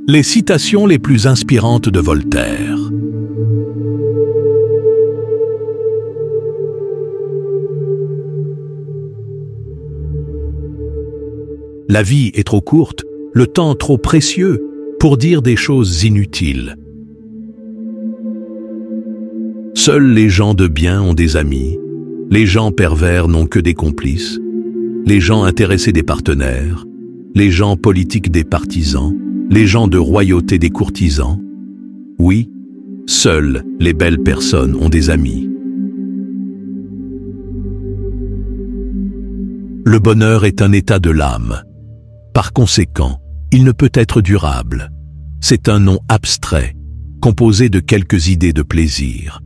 Les citations les plus inspirantes de Voltaire. La vie est trop courte, le temps trop précieux pour dire des choses inutiles. Seuls les gens de bien ont des amis, les gens pervers n'ont que des complices, les gens intéressés des partenaires, les gens politiques des partisans, les gens de royauté des courtisans. Oui, seules les belles personnes ont des amis. Le bonheur est un état de l'âme. Par conséquent, il ne peut être durable. C'est un nom abstrait, composé de quelques idées de plaisir.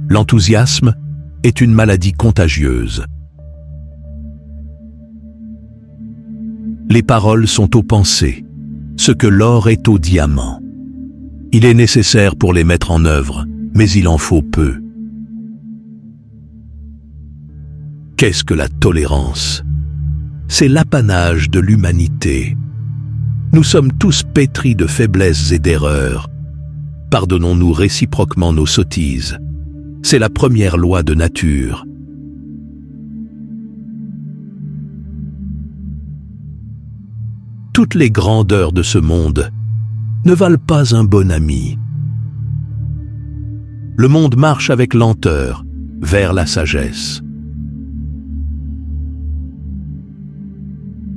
L'enthousiasme est une maladie contagieuse. Les paroles sont aux pensées, ce que l'or est au diamant. Il est nécessaire pour les mettre en œuvre, mais il en faut peu. Qu'est-ce que la tolérance? C'est l'apanage de l'humanité. Nous sommes tous pétris de faiblesses et d'erreurs. Pardonnons-nous réciproquement nos sottises. C'est la première loi de nature. Toutes les grandeurs de ce monde ne valent pas un bon ami. Le monde marche avec lenteur vers la sagesse.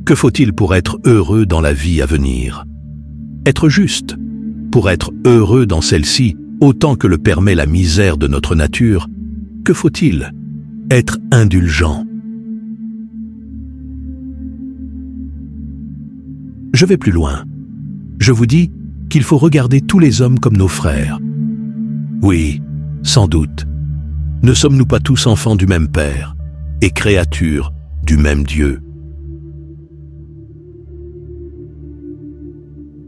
Que faut-il pour être heureux dans la vie à venir? Être juste. Pour être heureux dans celle-ci, autant que le permet la misère de notre nature, que faut-il? Être indulgent. Je vais plus loin. Je vous dis qu'il faut regarder tous les hommes comme nos frères. Oui, sans doute. Ne sommes-nous pas tous enfants du même Père et créatures du même Dieu?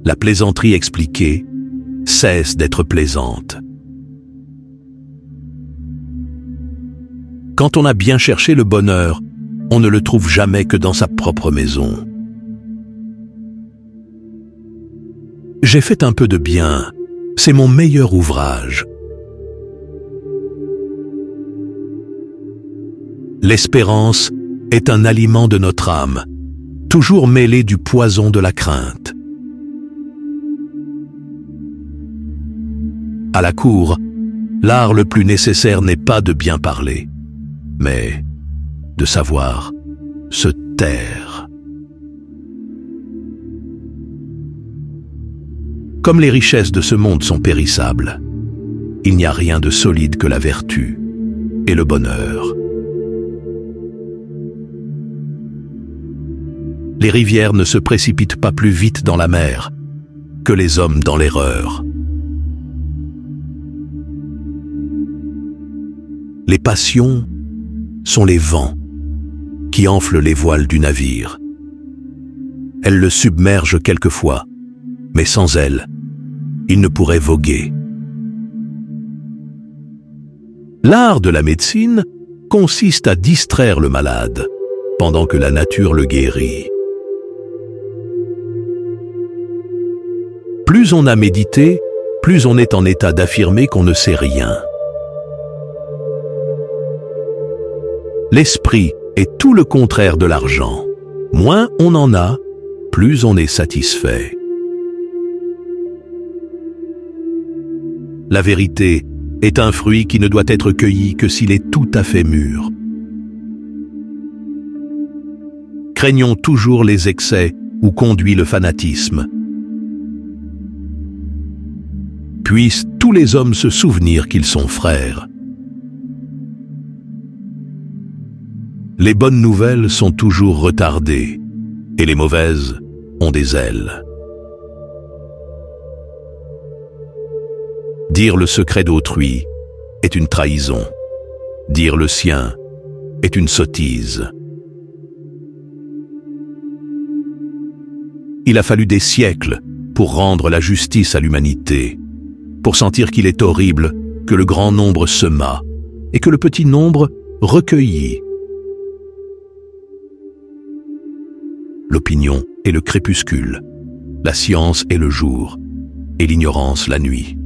La plaisanterie expliquée cesse d'être plaisante. Quand on a bien cherché le bonheur, on ne le trouve jamais que dans sa propre maison. J'ai fait un peu de bien, c'est mon meilleur ouvrage. L'espérance est un aliment de notre âme, toujours mêlé du poison de la crainte. À la cour, l'art le plus nécessaire n'est pas de bien parler, mais de savoir se taire. Comme les richesses de ce monde sont périssables, il n'y a rien de solide que la vertu et le bonheur. Les rivières ne se précipitent pas plus vite dans la mer que les hommes dans l'erreur. Les passions sont les vents qui enflent les voiles du navire. Elles le submergent quelquefois, mais sans elles, il ne pourrait voguer. L'art de la médecine consiste à distraire le malade, pendant que la nature le guérit. Plus on a médité, plus on est en état d'affirmer qu'on ne sait rien. L'esprit est tout le contraire de l'argent. Moins on en a, plus on est satisfait. La vérité est un fruit qui ne doit être cueilli que s'il est tout à fait mûr. Craignons toujours les excès où conduit le fanatisme. Puissent tous les hommes se souvenir qu'ils sont frères. Les bonnes nouvelles sont toujours retardées, et les mauvaises ont des ailes. Dire le secret d'autrui est une trahison. Dire le sien est une sottise. Il a fallu des siècles pour rendre la justice à l'humanité, pour sentir qu'il est horrible que le grand nombre sema et que le petit nombre recueillit. l'opinion est le crépuscule, la science est le jour, et l'ignorance la nuit.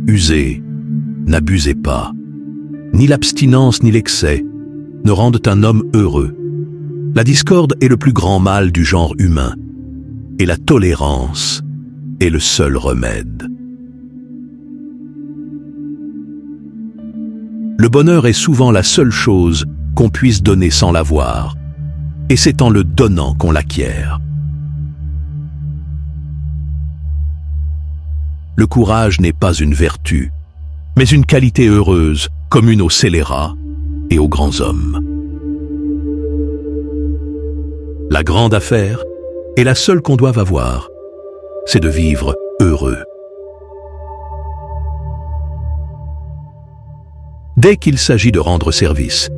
Usez, n'abusez pas. Ni l'abstinence ni l'excès ne rendent un homme heureux. La discorde est le plus grand mal du genre humain, et la tolérance est le seul remède. Le bonheur est souvent la seule chose qu'on puisse donner sans l'avoir, et c'est en le donnant qu'on l'acquiert. Le courage n'est pas une vertu, mais une qualité heureuse, commune aux scélérats et aux grands hommes. La grande affaire, et la seule qu'on doive avoir, c'est de vivre heureux. Dès qu'il s'agit de rendre service,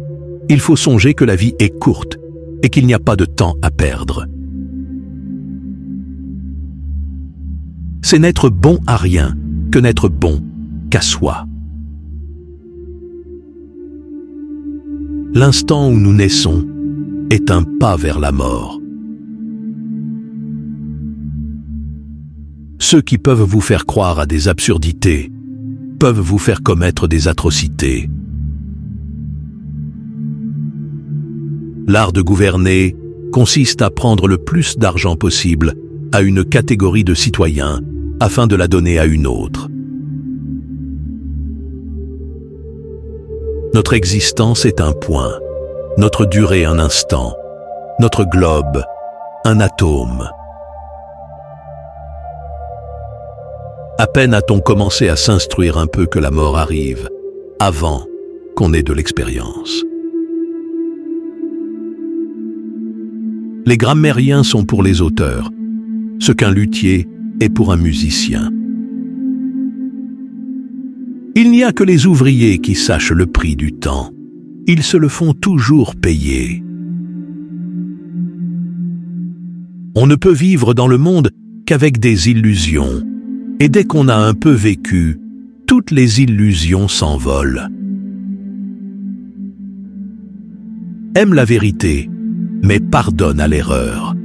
il faut songer que la vie est courte et qu'il n'y a pas de temps à perdre. C'est n'être bon à rien que n'être bon qu'à soi. L'instant où nous naissons est un pas vers la mort. Ceux qui peuvent vous faire croire à des absurdités peuvent vous faire commettre des atrocités. L'art de gouverner consiste à prendre le plus d'argent possible à une catégorie de citoyens afin de la donner à une autre. Notre existence est un point, notre durée un instant, notre globe un atome. À peine a-t-on commencé à s'instruire un peu que la mort arrive, avant qu'on ait de l'expérience. Les grammairiens sont pour les auteurs, ce qu'un luthier est pour un musicien. Il n'y a que les ouvriers qui sachent le prix du temps. Ils se le font toujours payer. On ne peut vivre dans le monde qu'avec des illusions. Et dès qu'on a un peu vécu, toutes les illusions s'envolent. Aime la vérité, mais pardonne à l'erreur.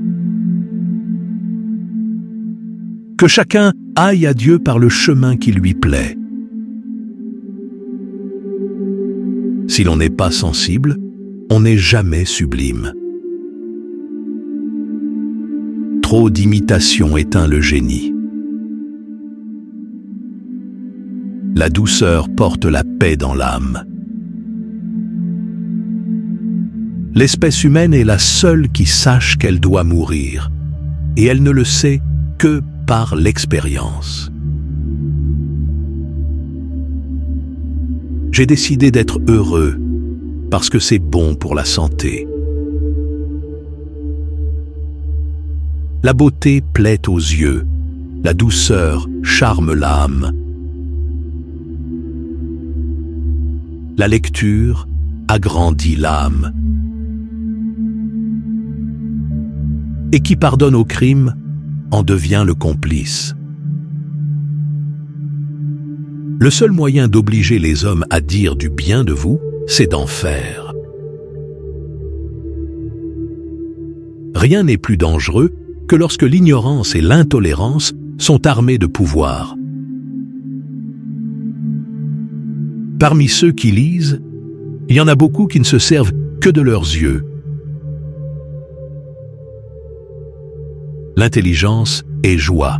Que chacun aille à Dieu par le chemin qui lui plaît. Si l'on n'est pas sensible, on n'est jamais sublime. Trop d'imitation éteint le génie. La douceur porte la paix dans l'âme. L'espèce humaine est la seule qui sache qu'elle doit mourir, et elle ne le sait que par l'expérience. J'ai décidé d'être heureux parce que c'est bon pour la santé. La beauté plaît aux yeux, la douceur charme l'âme. La lecture agrandit l'âme. Et qui pardonne au crime en devient le complice. Le seul moyen d'obliger les hommes à dire du bien de vous, c'est d'en faire. Rien n'est plus dangereux que lorsque l'ignorance et l'intolérance sont armés de pouvoir. Parmi ceux qui lisent, il y en a beaucoup qui ne se servent que de leurs yeux. L'intelligence est joie.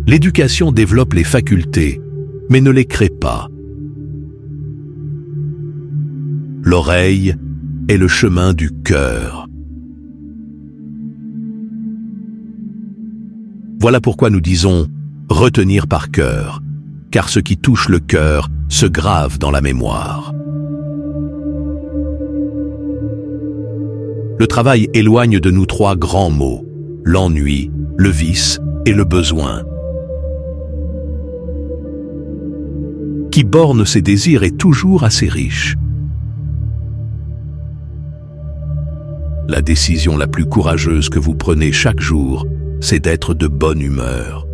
L'éducation développe les facultés, mais ne les crée pas. L'oreille est le chemin du cœur. Voilà pourquoi nous disons « retenir par cœur », car ce qui touche le cœur se grave dans la mémoire. Le travail éloigne de nous trois grands maux, l'ennui, le vice et le besoin. Qui borne ses désirs est toujours assez riche. La décision la plus courageuse que vous prenez chaque jour, c'est d'être de bonne humeur.